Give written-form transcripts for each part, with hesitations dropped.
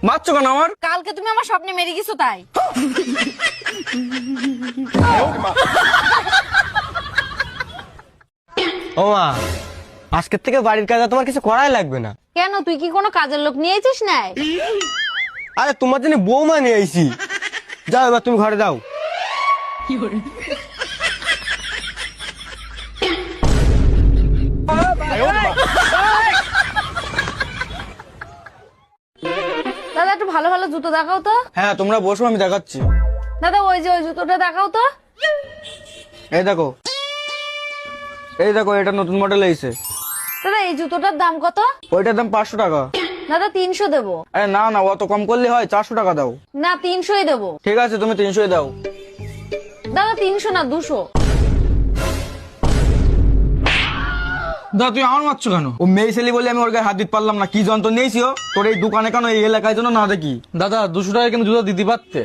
মারছো কেন আমার? কালকে তুমি আমার স্বপ্নে মেরে গেছো তাই। ও মা, আজকের থেকে বাড়ির কাজ আর তোমার কিছু করাই লাগবে না। কেন, তুই কি কোনো কাজের লোক নিয়েছিস না? আরে তোমার জন্য বৌমা নিয়ে আইছি। যাও এবার তুমি ঘরে যাও। দাদা একটু ভালো ভালো জুতো দেখাও তো। হ্যাঁ তোমরা বসো, আমি দেখাচ্ছি। দাদা ওই যে ওই জুতোটা দেখাও তো। এই দেখো, এই দেখো, এটা নতুন মডেল এসেছে। দাদা এই জুতোটার দাম কত? ওইটার দাম 500 টাকা। দাদা 300 দেবো। আরে না না, অত কম করলে হয়, 400 টাকা দাও। না 300ই দেবো। ঠিক আছে, তুমি 300 দাও। দাদা 300 না 200। দাদা তুই আমার মারছো কেন? ও মেয়ে ছেলে বলে আমি ওর গায়ে হাত দিতে পারলাম না। কি যন্ত্র নিয়েছি ও তোর এই দোকানে কেন, এই এলাকায় জন্য না দেখি? দাদা 200 টাকা কিন্তু জুতা দিতে পারতে।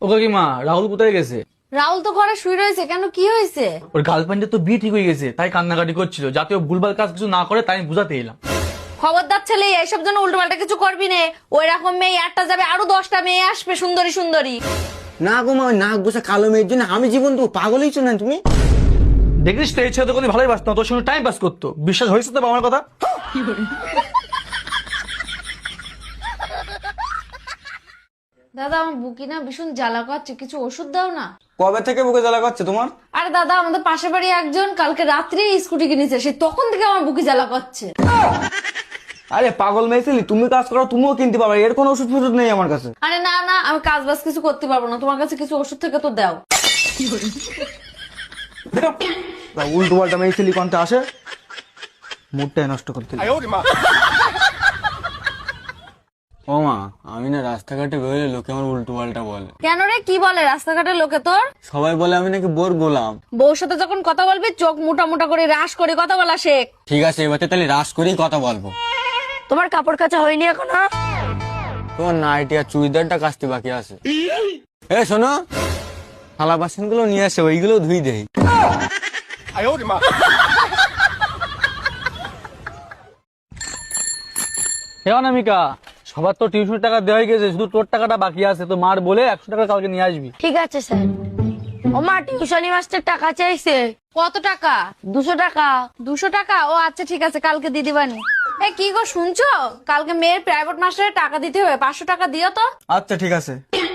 ও কাকিমা, রাহুল কোথায় গেছে? রাহুল তো ঘরে শুয়ে রয়েছে, কেন কি হয়েছে? ওর গার্লফ্রেন্ডের তো বিয়ে ঠিক হয়ে গেছে, তাই কান্নাকাটি করছিল, যাতে ও ভুলভাল কাজ কিছু না করে, তাই আমি বুঝাতে এলাম। খবরদার ছেলে, এইসব জন্য উল্টোপাল্টা কিছু করবি না। ওই রকম মেয়ে একটা যাবে, আরো 10টা মেয়ে আসবে সুন্দরী সুন্দরী। না গো মা, নাক গোছা কালো মেয়ের জন্য আমি জীবন দেবো? পাগল হয়েছো না তুমি? দেখিস তো, এই ছেলে তো কোনো ভালোই বাসত না, তোর সঙ্গে টাইম পাস করতো। বিশ্বাস হয়েছে তো আমার কথা? দাদা আমার বুকি না ভীষণ জ্বালা করছে, কিছু ওষুধ দাও না। কবে থেকে বুকে জ্বালা করছে তোমার? আরে দাদা আমাদের পাশের বাড়ি একজন কালকে রাত্রে স্কুটি কিনেছে, সে তখন থেকে আমার বুকি জ্বালা করছে। আরে পাগল মেয়ে ছেলে, তুমি কাজ করো, তুমিও কিনতে পারবে, এর কোনো ওষুধ ফষুধ নেই আমার কাছে। আরে না না, আমি কাজ বাজ কিছু করতে পারবো না, তোমার কাছে কিছু ওষুধ থেকে তো দাও। উল্টো পাল্টা মেয়ে ছেলে কোনটা আসে, মুডটাই নষ্ট করতে। ও মা, আমি না রাস্তাঘাটে বেরোলে লোকে আমার উল্টো পাল্টা বলে। কেন রে, কি বলে রাস্তাঘাটের লোকে তোর? সবাই বলে আমি নাকি বোর গোলাম। বউর সাথে যখন কথা বলবি চোখ মোটা মোটা করে রাস করে কথা বলা শেখ। ঠিক আছে, এবার তাহলে রাস করেই কথা বলবো। তোমার কাপড় কাচা হয়নি এখনো? তোমার নাইটি আর চুড়িদারটা কাচতে বাকি আছে। এ শোনো, থালা বাসন গুলো নিয়ে আসে, ওইগুলো ধুই দেই। হে অনামিকা, সবার তো টিউশন টাকা দেওয়া হয়ে গেছে, শুধু তোর টাকাটা বাকি আছে। তো মার বলে 100 টাকা কালকে নিয়ে আসবি। ঠিক আছে স্যার। ও মা, টিউশনি মাস্টার টাকা চাইছে। কত টাকা? 200 টাকা। 200 টাকা? ও আচ্ছা ঠিক আছে, কালকে দিয়ে দিবানি। এ কি গো শুনছো, কালকে মেয়ের প্রাইভেট মাস্টারের টাকা দিতে হবে, 500 টাকা দিও তো। আচ্ছা ঠিক আছে।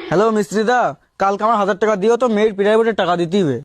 হ্যালো মিস্ত্রিদা, কালকে আমার 1000 টাকা দিও তো, মেয়ের প্রাইভেটের টাকা দিতে হবে।